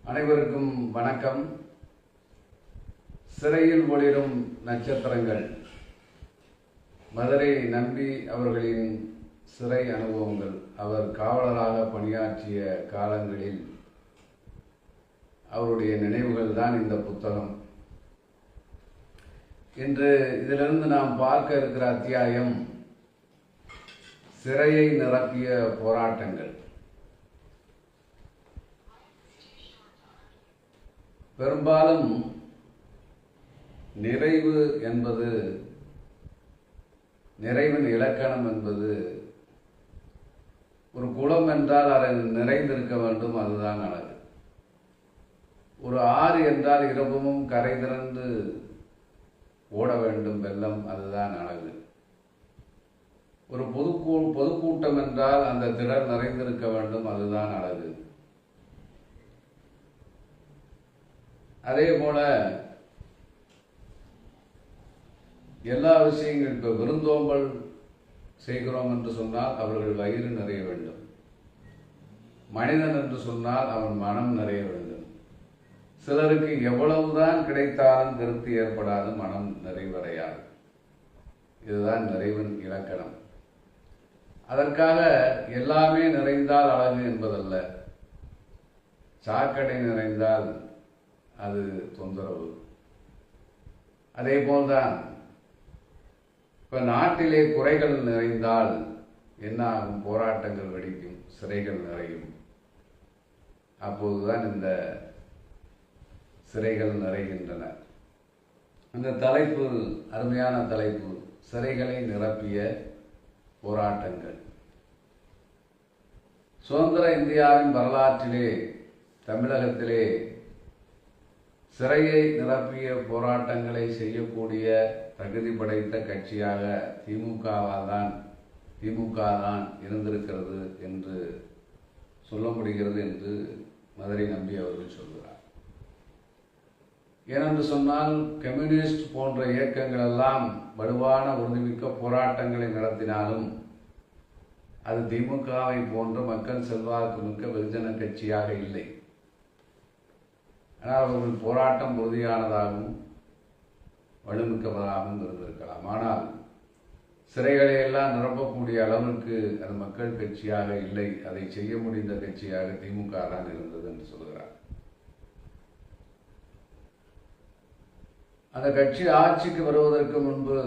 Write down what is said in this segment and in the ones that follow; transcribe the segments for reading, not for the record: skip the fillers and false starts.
அனைவருக்கும் வணக்கம். சிறையில் ஒளிரும் நட்சத்திரங்கள் மதுரை நம்பி அவர்களின் சிறை அனுபவங்கள். அவர் காவலராக பணியாற்றிய காலங்களில் அவருடைய நினைவுகள் தான் இந்த புத்தகம். இன்று இதிலிருந்து நாம் பார்க்க இருக்கிற அத்தியாயம் சிறையை நிரப்பிய போராட்டங்கள். பெரும்பாலும் நிறைவு என்பது, நிறைவின் இலக்கணம் என்பது, ஒரு குளம் என்றால் அதை நிறைந்திருக்க வேண்டும், அதுதான் அழகு. ஒரு ஆறு என்றால் இரவும் கரை திறந்து ஓட வேண்டும் வெள்ளம், அதுதான் அழகு. ஒரு பொதுக்கூட்டம் என்றால் அந்த திடர் நிறைந்திருக்க வேண்டும், அதுதான் அழகு. அதே போல எல்லா விஷயங்களும், இப்போ விருந்தோம்பல் செய்கிறோம் என்று சொன்னால் அவர்கள் வயிறு நிறைய வேண்டும். மனிதன் என்று சொன்னால் அவன் மனம் நிறைய வேண்டும். சிலருக்கு எவ்வளவுதான் கிடைத்தாலும் திருப்தி ஏற்படாது, மனம் நிறைவடையாது. இதுதான் நிறைவின் இலக்கணம். அதற்காக எல்லாமே நிறைந்தால் அழகு என்பதல்ல. சாக்கடை நிறைந்தால் அது தொந்தரவு. அதே போல்தான் இப்ப நாட்டிலே குறைகள் நிறைந்தால் என்ன ஆகும்? போராட்டங்கள் வெடிக்கும், சிறைகள் நிறையும். அப்போதுதான் இந்த சிறைகள் நிறைகின்றன. அந்த தலைப்பு அருமையான தலைப்பு, சிறைகளை நிரப்பிய போராட்டங்கள். சுதந்திர இந்தியாவின் வரலாற்றிலே தமிழகத்திலே சிறையை நிரப்பிய போராட்டங்களை செய்யக்கூடிய தகுதி படைத்த கட்சியாக திமுக தான் இருந்திருக்கிறது என்று சொல்ல முடிகிறது என்று மதுரை நம்பி அவர்கள் சொல்கிறார். ஏனென்று சொன்னால் கம்யூனிஸ்ட் போன்ற இயக்கங்கள் எல்லாம் வலுவான உறுதிமிக்க போராட்டங்களை நடத்தினாலும் அது திமுகவை போன்ற மக்கள் செல்வாக்கு மிக்க வெகுஜன கட்சியாக இல்லை. ஆனால் அவர்கள் போராட்டம் உறுதியானதாகவும் வலுமிக்கதாகவும் இருந்திருக்கலாம். ஆனால் சிறைகளை எல்லாம் நிரப்பக்கூடிய அளவிற்கு அது மக்கள் கட்சியாக இல்லை. அதை செய்ய முடிந்த கட்சியாக திமுக தான் இருந்தது என்று சொல்கிறார். அந்த கட்சி ஆட்சிக்கு வருவதற்கு முன்பு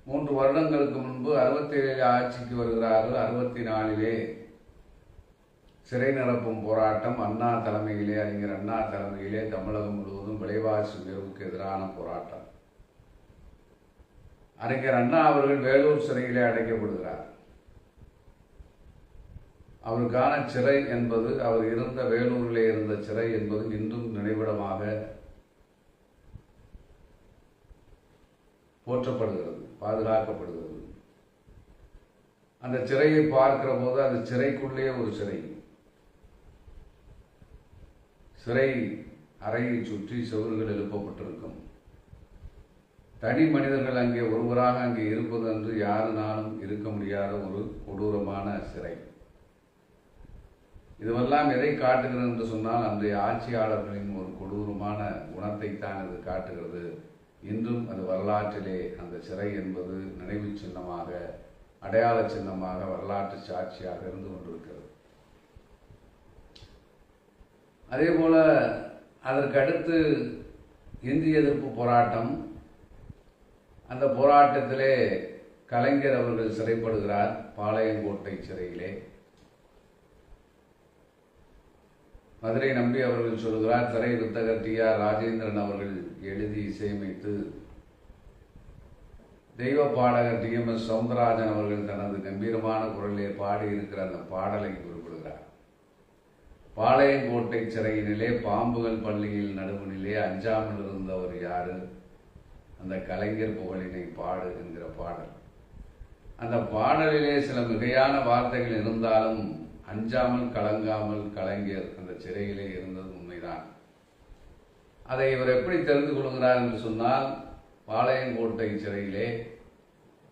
3 வருடங்களுக்கு முன்பு 67 ஆட்சிக்கு வருகிறார்கள். 64 சிறை நிரப்பும் போராட்டம் அண்ணா தலைமையிலே, அறிஞர் அண்ணா தலைமையிலே தமிழகம் முழுவதும் விலைவாசி உயர்வுக்கு எதிரான போராட்டம். அறிஞர் அண்ணா அவர்கள் வேலூர் சிறையிலே அடைக்கப்படுகிறார். அவருக்கான சிறை என்பது, அவர் இருந்த வேலூரிலே இருந்த சிறை என்பது இன்றும் நினைவிடமாக போற்றப்படுகிறது, பாதுகாக்கப்படுகிறது. அந்த சிறையை பார்க்கிற போது அது சிறைக்குள்ளே ஒரு சிறை. சிறை அறையை சுற்றி சுவர்கள் எழுப்பப்பட்டிருக்கும். தனி மனிதர்கள் அங்கே ஒருவராக அங்கே இருப்பது என்று யாருனாலும் இருக்க முடியாத ஒரு கொடூரமான சிறை. இதுவெல்லாம் எதை காட்டுகிறது என்று சொன்னால் அன்றைய ஆட்சியாளர்களின் ஒரு கொடூரமான குணத்தைத்தான் இது காட்டுகிறது. இன்றும் அது வரலாற்றிலே அந்த சிறை என்பது நினைவு சின்னமாக, அடையாள சின்னமாக, வரலாற்று சாட்சியாக இருந்து கொண்டிருக்கிறது. அதே போல அதற்கு அடுத்து இந்திய எதிர்ப்பு போராட்டம். அந்த போராட்டத்திலே கலைஞர் அவர்கள் சிறைப்படுகிறார், பாளையங்கோட்டை சிறையிலே. மதுரை நம்பி அவர்கள் சொல்கிறார், திரை வித்தகர் டி.ஆர். ராஜேந்திரன் அவர்கள் எழுதி இசையமைத்து தெய்வ பாடகர் டி.எம்.எஸ். சவுந்தரராஜன் அவர்கள் தனது கம்பீரமான குரலிலே பாடியிருக்கிற அந்த பாடலை குறிப்பிடுகிறார். பாளையங்கோட்டை சிறையினிலே பாம்புகள் பள்ளியில் நடுவனிலே அஞ்சாமல் இருந்தவர் யாரு? அந்த கலைஞர் புகழினை பாடு என்கிற பாடல். அந்த பாடலிலே சில மிகையான வார்த்தைகள் இருந்தாலும் அஞ்சாமல் கலங்காமல் கலைஞர் அந்த சிறையிலே இருந்தது உண்மைதான். அதை இவர் எப்படி தெரிந்து கொள்கிறார் என்று சொன்னால், பாளையங்கோட்டை சிறையிலே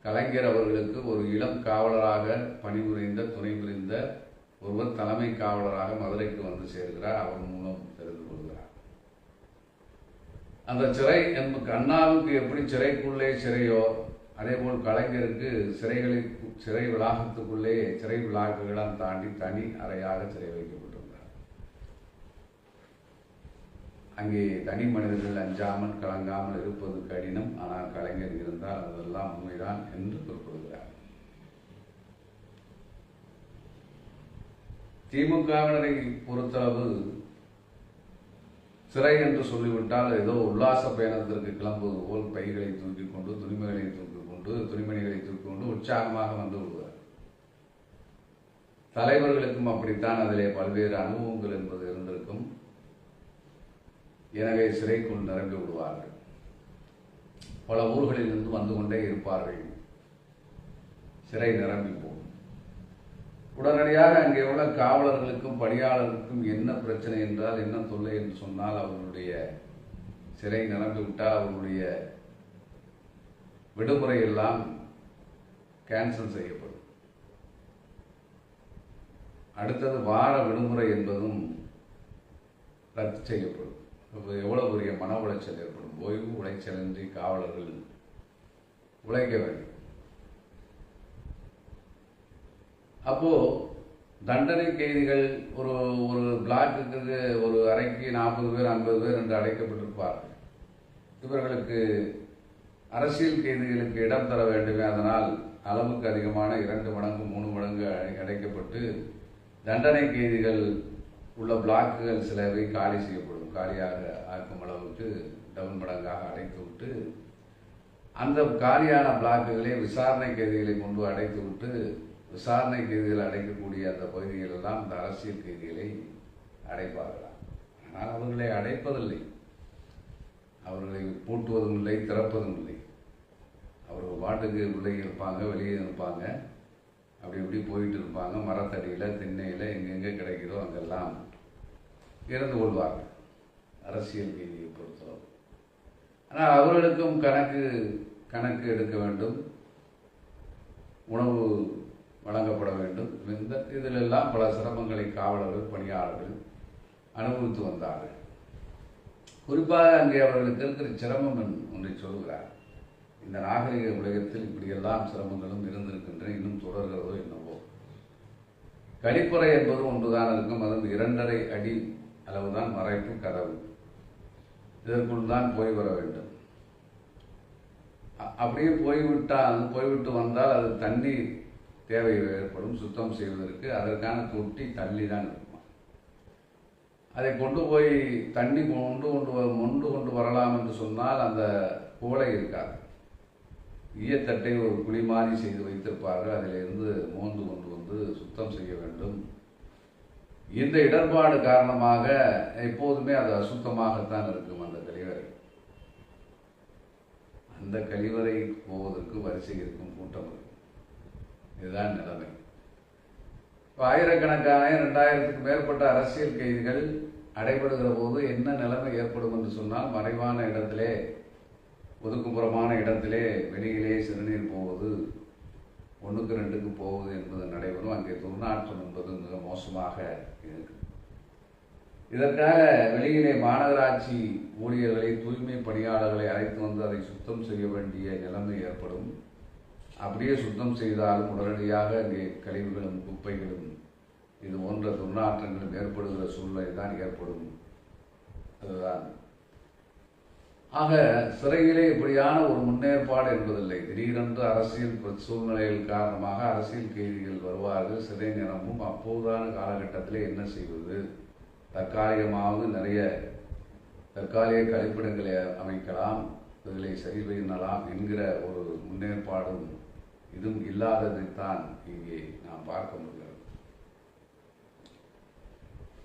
கலைஞர் அவர்களுக்கு ஒரு இளம் காவலராக பணிபுரிந்த துணை புரிந்த ஒருவர் தலைமை காவலராக மதுரைக்கு வந்து சேர்கிறார். அவர் மூலம் தெரிந்து கொள்கிறார். அந்த சிறை அண்ணாவுக்கு எப்படி சிறைக்குள்ளே சிறையோ அதேபோல் கலைஞருக்கு சிறை வளாகத்துக்குள்ளே சிறை விழாக்கெல்லாம் தாண்டி தனி அறையாக சிறை வைக்கப்பட்டிருந்தார். அங்கே தனி மனிதர்கள் அஞ்சாமல் கலங்காமல் இருப்பது கடினம். ஆனால் கலைஞர் இருந்தால் அதெல்லாம் உண்மைதான் என்று குறிப்பிடுகிறார். திமுகவினரை பொறுத்தளவு சிறை என்று சொல்லிவிட்டால் ஏதோ உல்லாச பயணத்திற்கு கிளம்புவது போல் பைகளை தூக்கிக் கொண்டு துணிமணிகளை தூக்கிக் கொண்டு உற்சாகமாக வந்து விடுவார். தலைவர்களுக்கும் அப்படித்தான் அதிலே பல்வேறு அனுபவங்கள் என்பது இருந்திருக்கும். எனவே சிறைக்குள் நிரம்பி விடுவார்கள். பல ஊர்களில் இருந்து வந்து கொண்டே இருப்பார்கள். சிறை நிரம்பி போகும். உடனடியாக அங்கே உள்ள காவலர்களுக்கும் பணியாளர்களுக்கும் என்ன பிரச்சனை என்றால், என்ன தொல்லை என்று சொன்னால், அவர்களுடைய சிறை நிரம்பிவிட்டால் அவர்களுடைய விடுமுறை எல்லாம் கேன்சல் செய்யப்படும். அடுத்தது வார விடுமுறை என்பதும் ரத்து செய்யப்படும். எவ்வளவு பெரிய மன உளைச்சல் ஏற்படும். ஓய்வு உளைச்சலின்றி காவலர்கள் உழைக்க வேண்டும். அப்போ தண்டனை கைதிகள் ஒரு பிளாக்குக்கு ஒரு அறைக்கு 40 பேர் 50 பேர் என்று அடைக்கப்பட்டிருப்பார்கள். இவர்களுக்கு அரசியல் கைதிகளுக்கு இடம் தர வேண்டுமே, அதனால் அளவுக்கு அதிகமான 2 மடங்கு 3 மடங்கு அடைக்கப்பட்டு தண்டனை கைதிகள் உள்ள பிளாக்குகள் சிலவை காலி செய்யப்படும். காலியாக ஆக்கும் அளவுக்கு டபுள் மடங்காக அடைத்து விட்டு அந்த காலியான பிளாக்குகளை விசாரணை கைதிகளை கொண்டு அடைத்து விட்டு விசாரணை கைதிகள் அடைக்கக்கூடிய அந்த பகுதிகளெல்லாம் இந்த அரசியல் கைதிகளை அடைப்பார்களாம். ஆனால் அவர்களை அடைப்பதில்லை. அவர்களை பூட்டுவதும் இல்லை, திறப்பதும் இல்லை. அவர்கள் பாட்டுக்கு உள்ளே இருப்பாங்க, வெளியே இருப்பாங்க, அப்படி இப்படி போயிட்டு இருப்பாங்க. மரத்தடியில் திண்ணையில் எங்கெங்கே கிடைக்கிறதோ அங்கெல்லாம் இறந்து கொள்வார்கள் அரசியல் கைதியை பொறுத்தளவு. ஆனால் அவர்களுக்கும் கணக்கு எடுக்க வேண்டும், உணவு வழங்கப்பட வேண்டும். இதிலெல்லாம் பல சிரமங்களை காவலர்கள் பணியாளர்கள் அனுபவித்து வந்தார்கள். குறிப்பாக அங்கே அவர்களுக்கு இருக்கிற சிரமம் ஒன்றை சொல்கிறார். இந்த நாகரிக உலகத்தில் இப்படியெல்லாம் சிரமங்களும் இருந்திருக்கின்றன, இன்னும் தொடர்கிறதோ என்னவோ. கழிப்பறை என்பது ஒன்றுதான் இருக்கும். அது 2.5 அடி அளவுதான் மறைப்பு கதவு. இதற்குள் தான் போய் வர வேண்டும். அப்படியே போய்விட்டு வந்தால் அது தண்ணீர் தேவை ஏற்படும். சுத்தம் செய்வதற்கு அதற்கான தொட்டி தள்ளி தான் இருக்குமா. அதை கொண்டு போய் தண்ணி கொண்டு வரலாம் என்று சொன்னால் அந்த குவளை இருக்காது. ஈயத்தட்டை ஒரு குழி மாதிரி செய்து வைத்திருப்பார்கள். அதிலிருந்து மோந்து கொண்டு வந்து சுத்தம் செய்ய வேண்டும். இந்த இடர்பாடு காரணமாக எப்போதுமே அது அசுத்தமாகத்தான் இருக்கும் அந்த கழிவறை. அந்த கழிவறை போவதற்கு வரிசை இருக்கும், கூட்டம் இருக்கும். இதுதான் நிலைமை. ஆயிரக்கணக்கான 2000க்கும் மேற்பட்ட அரசியல் கைதிகள் அடைபடுகிற போது என்ன நிலைமை ஏற்படும் என்று சொன்னால், மறைவான இடத்திலே, ஒதுக்குப்புறமான இடத்திலே வெளியிலே சிறுநீர் போவது, 1க்கு 2க்கு போவது என்பது நடைபெறும். அங்கே துர்நாற்றம் என்பது மிக மோசமாக இருக்கு. இதற்காக வெளியிலே மாநகராட்சி ஊழியர்களை, தூய்மை பணியாளர்களை அழைத்து வந்து அதை சுத்தம் செய்ய வேண்டிய நிலைமை ஏற்படும். அப்படியே சுத்தம் செய்தாலும் உடனடியாக அங்கே கழிவுகளும் குப்பைகளும் இது போன்ற துர்நாற்றங்களும் ஏற்படுகிற சூழ்நிலை தான் ஏற்படும். அதுதான். ஆக சிறையிலே இப்படியான ஒரு முன்னேற்பாடு என்பதில்லை. திடீரென்று அரசியல் சூழ்நிலைகள் காரணமாக அரசியல் கைதிகள் வருவார்கள், சிறை நிரம்பும். அப்போதான காலகட்டத்திலே என்ன செய்வது? தற்காலிகமாவது நிறைய தற்காலிக கழிப்பிடங்களை அமைக்கலாம், இதிலே சரி பண்ணலாம் என்கிற ஒரு முன்னேற்பாடும் இதுவும் இல்லாததைத்தான் இங்கே நாம் பார்க்க முடிகிறது.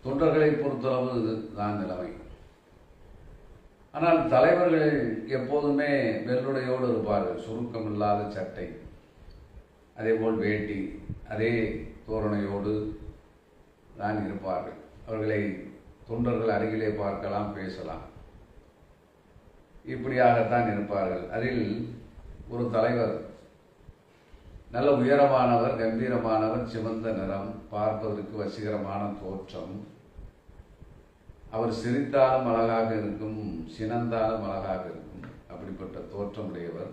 தொண்டர்களை பொறுத்தளவு தான் நிலைமை. ஆனால் தலைவர்கள் எப்போதுமே வெள்ளுடையோடு இருப்பார்கள். சுருக்கம் இல்லாத சட்டை, அதேபோல் வேட்டி, அதே தோரணையோடு தான் இருப்பார்கள். அவர்களை தொண்டர்கள் அருகிலே பார்க்கலாம், பேசலாம். இப்படியாகத்தான் இருப்பார்கள். அதில் ஒரு தலைவர் நல்ல உயரமானவர், கம்பீரமானவர், சிவந்த நிறம், பார்ப்பதற்கு வசீகரமான தோற்றம். அவர் சிரித்தாலும் அழகாக இருக்கும், சினந்தாலும் அழகாக இருக்கும். அப்படிப்பட்ட தோற்றமுடையவர்.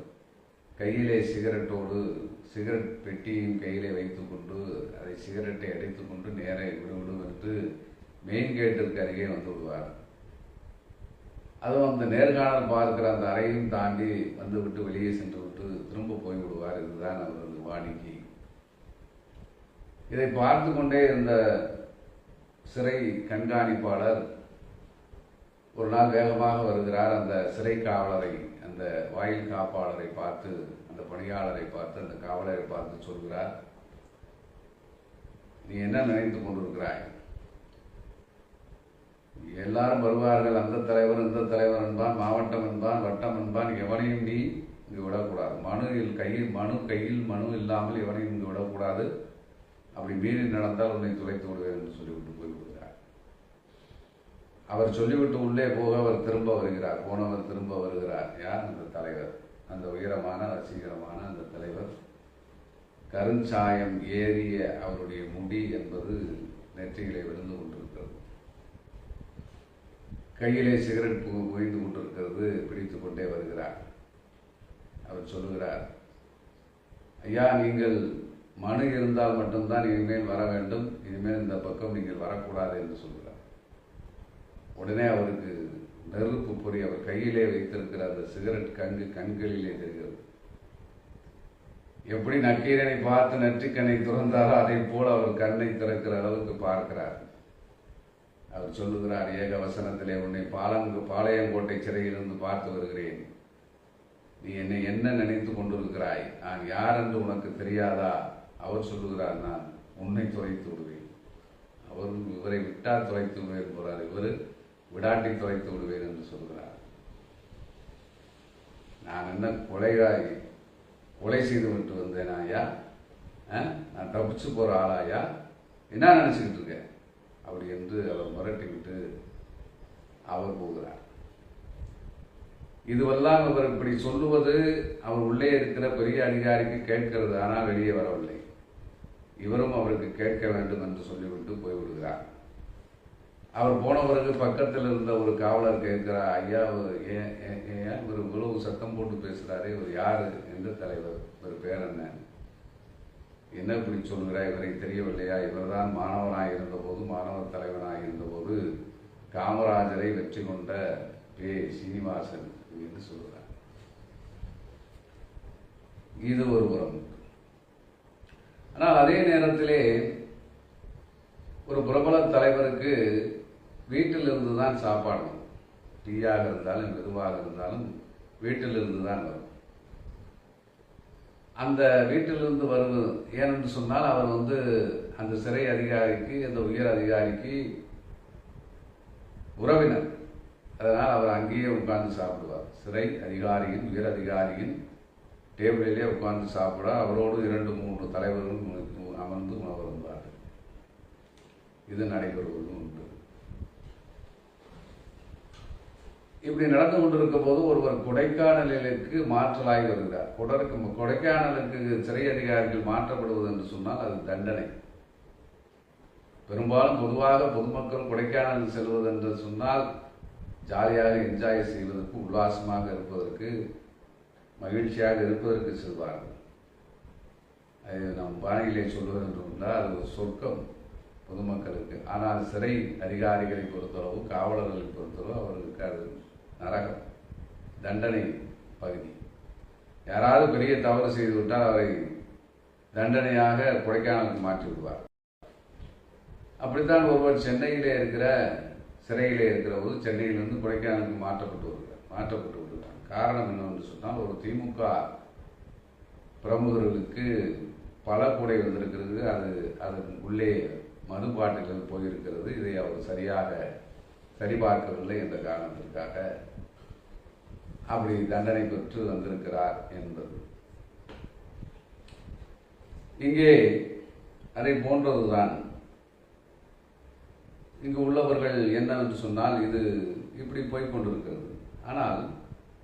கையிலே சிகரெட் பெட்டியும் கையிலே வைத்துக்கொண்டு அதை சிகரெட்டை அடைத்துக்கொண்டு நேரே விடுவிடும் என்று மெயின் கேட்டிற்கு அருகே வந்து விடுவார். அதுவும் அந்த நேர்காணல் பார்க்கிற அந்த அறையும் தாண்டி வந்துவிட்டு வெளியே சென்று விட்டு திரும்ப போய்விடுவார். இதுதான் அவரது வாடிக்கை. இதை பார்த்து கொண்டே இருந்த சிறை கண்காணிப்பாளர் ஒரு நாள் வேகமாக வருகிறார். அந்த சிறை காவலரை, அந்த வாயில் காப்பாளரை பார்த்து, அந்த பணியாளரை பார்த்து, அந்த காவலரை பார்த்து சொல்கிறார், நீ என்ன நினைத்து கொண்டிருக்கிறாய்? எல்லாரும் வருவார்கள், அந்த தலைவர் இந்த தலைவர் என்பான், மாவட்டம் என்பான், வட்டம் என்பான், எவனையும் நீ இங்கு விடக்கூடாது. மனு இல்லாமல் எவனையும் இங்கு விடக்கூடாது. அப்படி மீறி நடந்தால் உன்னை துளைத்து விடுவேன் என்று சொல்லிவிட்டு போய்விடுகிறார். அவர் சொல்லிவிட்டு உள்ளே போக அவர் திரும்ப வருகிறார். போனவர் திரும்ப வருகிறார். யார்? அந்த தலைவர், அந்த உயரமான வசீகரமான அந்த தலைவர். கருஞ்சாயம் ஏறிய அவருடைய முடி என்பது நெற்றியிலே விழுந்து கொண்டிருக்கிறது. கையிலே சிகரெட் உயர்ந்து கொண்டிருக்கிறது. பிடித்து கொண்டே வருகிறார். அவர் சொல்லுகிறார், ஐயா, நீங்கள் மனு இருந்தால் மட்டும்தான் இனிமேல் வர வேண்டும், இனிமேல் இந்த பக்கம் நீங்கள் வரக்கூடாது என்று சொல்கிறார். உடனே அவருக்கு நெருப்பு பொறி அவர் கையிலே வைத்திருக்கிற அந்த சிகரெட் கண்களிலே தெரிகிறது. எப்படி நக்கீரனை பார்த்து நெற்றிக்கண்ணை துறந்தாரோ அதை போல அவர் கண்ணை திறக்கிற அளவுக்கு பார்க்கிறார். அவர் சொல்லுகிறார், ஏக வசனத்திலே, உன்னை பாளையங்கோட்டை சிறையிலிருந்து பார்த்து வருகிறேன். நீ என்னை என்ன நினைத்து கொண்டிருக்கிறாய்? நான் யார் என்று உனக்கு தெரியாதா? அவர் சொல்லுகிறார், நான் உன்னை துளைத்து விடுவேன். அவர் இவரை விட்டால் துளைத்து விடுவேன் போறார், இவர் விடாட்டி துளைத்து விடுவேன் என்று சொல்கிறார். நான் என்ன கொலை செய்து விட்டு வந்தேன் ஐயா? நான் தப்பிச்சு போற ஆளாயா? என்ன நினைச்சுக்கிட்டு இருக்கேன்? அப்படி என்று அவர் மிரட்டி விட்டு அவர் போகிறார். இதுவெல்லாம் அவர் இப்படி சொல்லுவது அவர் உள்ளே இருக்கிற பெரிய அதிகாரிக்கு கேட்கிறது. ஆனால் வெளியே வரவில்லை. இவரும் அவருக்கு கேட்க வேண்டும் என்று சொல்லிவிட்டு போய்விடுகிறார். அவர் போன பிறகு பக்கத்தில் இருந்த ஒரு காவலர் கேட்கிறார், ஐயா, ஏன் இவர் இவ்வளவு சத்தம் போட்டு பேசுகிறாரு? இவர் யாரு? எந்த தலைவர்? இவர் பேர் என்ன இப்படி சொல்கிறார்? இவரை தெரியவில்லையா? இவர்தான் மாணவனாக இருந்தபோது, மாணவர் தலைவனாக இருந்தபோது காமராஜரை வெற்றி கொண்ட சீனிவாசன் என்று சொல்கிறார். இது ஒரு புறம். ஆனால் அதே நேரத்திலே ஒரு பிரபல தலைவருக்கு வீட்டிலிருந்து தான் சாப்பாடு. டீயாக இருந்தாலும் எதுவாக இருந்தாலும் வீட்டிலிருந்து தான் வரும். அந்த வீட்டிலிருந்து வருவது ஏனென்று சொன்னால் அவர் அந்த சிறை அதிகாரிக்கு, அந்த உயர் அதிகாரிக்கு உறவினர். அதனால் அவர் அங்கேயே உட்கார்ந்து சாப்பிடுவார். சிறை அதிகாரியின், உயர் அதிகாரியின் டேபிளிலே உட்கார்ந்து சாப்பிட அவரோடு 2-3 தலைவர்கள் அமர்ந்து உணவு இருந்தார்கள். இது நடைபெறுவது உண்டு. இப்படி நடந்து கொண்டிருக்கும் போது ஒருவர் கொடைக்கானலுக்கு மாற்றலாகி வருகிறார். கொடைக்கானலுக்கு சிறை அதிகாரிகள் மாற்றப்படுவது என்று சொன்னால் அது தண்டனை. பெரும்பாலும் பொதுவாக பொதுமக்கள் கொடைக்கானல் செல்வது என்று சொன்னால் ஜாலியாக என்ஜாய் செய்வதற்கு, உல்லாசமாக இருப்பதற்கு, மகிழ்ச்சியாக இருப்பதற்கு செல்வார்கள். அது நம் பாணியிலே சொல்வது என்று சொன்னால் அது ஒரு சொர்க்கம் பொதுமக்களுக்கு. ஆனால் சிறை அதிகாரிகளை பொறுத்தளவு, காவலர்களை பொறுத்தளவு அவர்களுக்கு அது நரகம், தண்டனை பகுதி. யாராவது பெரிய தவறு செய்துவிட்டால் அவரை தண்டனையாக கொடைக்கானலுக்கு மாற்றி விடுவார். அப்படித்தான் ஒருவர் சென்னையிலே இருக்கிற சிறையிலே இருக்கிற போது சென்னையிலிருந்து கொடைக்கானலுக்கு மாற்றப்பட்டு விடுகிறார். காரணம் என்னவென்று சொன்னால், ஒரு திமுக பிரமுகர்களுக்கு பல கூடை வந்திருக்கிறது. அதன் உள்ளே மதுபாட்டில்கள் போயிருக்கிறது. இதை அவர் சரியாக சரிபார்க்கவில்லை என்ற காரணத்திற்காக அப்படி தண்டனை பெற்று வந்திருக்கிறார் என்பது. இங்கே அதை போன்றதுதான். இங்கு உள்ளவர்கள் என்னவென்று சொன்னால், இது இப்படி போய்கொண்டிருக்கிறது. ஆனால்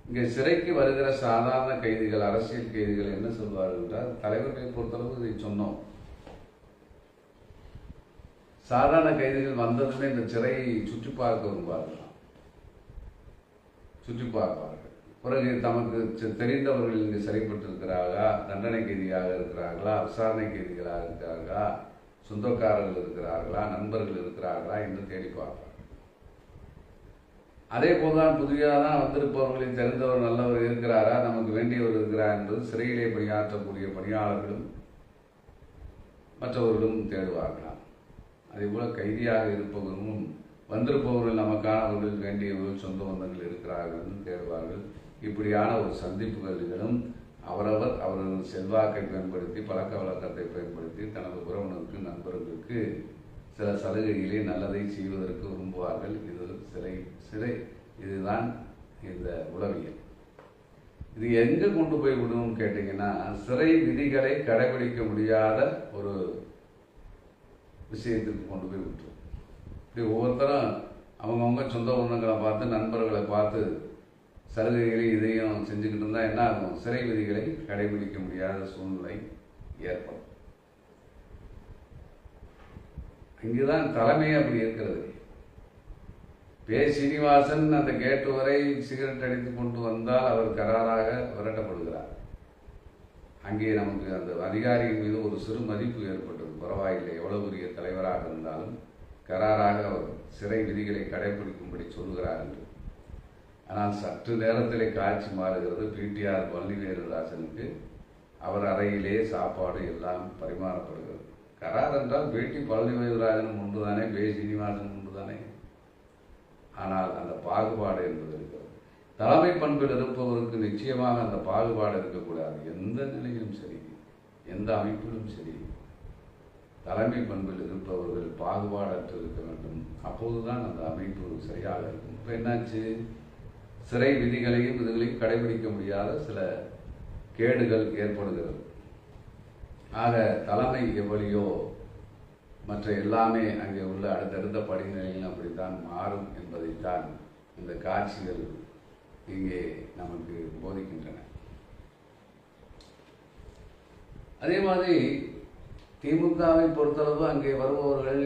இங்கே சிறைக்கு வருகிற சாதாரண கைதிகள், அரசியல் கைதிகள் என்ன சொல்வார்கள் என்றால், தலைவர்களை பொறுத்தளவு இதை சொன்னோம். சாதாரண கைதிகள் வந்ததுமே இந்த சிறையை சுற்றி பார்க்க வருவார்கள், சுற்றி பார்ப்பார்கள். பிறகு தமக்கு தெரிந்தவர்கள் இங்கு சிறைப்பட்டிருக்கிறார்களா, தண்டனை கைதியாக இருக்கிறார்களா, விசாரணை கைதிகளாக இருக்கிறார்களா, சொந்தக்காரர்கள் இருக்கிறார்களா, நண்பர்கள் இருக்கிறார்களா என்று தேடி பார்ப்பார். அதே போதுதான் புதிதாக தான் வந்திருப்பவர்களில் தெரிந்தவர் நல்லவர் இருக்கிறாரா, நமக்கு வேண்டியவர் இருக்கிறார் என்பது சிறையிலே பணியாற்றக்கூடிய பணியாளர்களும் மற்றவர்களும் தேடுவார்களாம். அதே போல கைதியாக இருப்பவர்களும் வந்திருப்பவர்கள் நமக்கானவர்கள், வேண்டியவர்கள், சொந்த பந்தங்கள் இருக்கிறார்கள் என்று தேடுவார்கள். இப்படியான ஒரு சந்திப்புகளிலும் அவரவர் அவரது செல்வாக்கை பயன்படுத்தி, பழக்க வழக்கத்தை பயன்படுத்தி தனது உறவினருக்கு, நண்பர்களுக்கு சில சலுகைகளை நல்லதை செய்வதற்கு விரும்புவார்கள். இது சிறை இதுதான் இந்த உளவியல். இது எங்கே கொண்டு போய் விடும் கேட்டீங்கன்னா, சிறை விதிகளை கடைபிடிக்க முடியாத ஒரு விஷயத்திற்கு கொண்டு போய் விட்டுரும். இப்படி ஒவ்வொருத்தரும் அவங்கவுங்க சொந்த பந்தங்களை பார்த்து, நண்பர்களை பார்த்து சலுகைகளை இதையும் செஞ்சுக்கிட்டு இருந்தால் என்ன ஆகும்? சிறை விதிகளை கடைபிடிக்க முடியாத சூழ்நிலை ஏற்படும். இங்குதான் தலைமை அப்படி இருக்கிறது. சீனிவாசன் அந்த கேட்டு வரை சிகரெட் அடித்து கொண்டு வந்தால் அவர் கராராக விரட்டப்படுகிறார். அங்கே நமக்கு அந்த அதிகாரியின் மீது ஒரு சிறு மதிப்பு ஏற்பட்டது. பரவாயில்லை, எவ்வளவு பெரிய தலைவராக இருந்தாலும் கராராக அவர் சிறை விதிகளை கடைபிடிக்கும்படி சொல்கிறார் என்று. ஆனால் சற்று நேரத்திலே காட்சி மாறுகிறது. பிடிஆர் பழனிவேலுதாசனுக்கு அவர் அறையிலே சாப்பாடு எல்லாம் பரிமாறப்படுகிறது. கரார் என்றால் பேட்டி பழனிவேலுராஜனும் உண்டுதானே, சீனிவாசன் உண்டுதானே. ஆனால் அந்த பாகுபாடு என்பது இருக்கிறது. தலைமை பண்பில் இருப்பவருக்கு நிச்சயமாக அந்த பாகுபாடு இருக்கக்கூடாது. எந்த நிலையிலும் சரி, எந்த அமைப்பிலும் சரி, தலைமை பண்பில் இருப்பவர்கள் பாகுபாடற்று இருக்க வேண்டும். அப்போதுதான் அந்த அமைப்பு சரியாக இருக்கும். இப்போ என்னாச்சு? சிறை விதிகளையும் இதுகளையும் கடைபிடிக்க முடியாத சில கேடுகள் ஏற்படுகிறது. ஆக தலைமை எவ்வளியோ மற்ற எல்லாமே அங்கே உள்ள அடுத்தடுத்த படிநிலைகள் அப்படித்தான் மாறும் என்பதைத்தான் இந்த காட்சிகள் இங்கே நமக்கு போதிக்கின்றன. அதே மாதிரி திமுகவை பொறுத்தளவு அங்கே வருபவர்கள்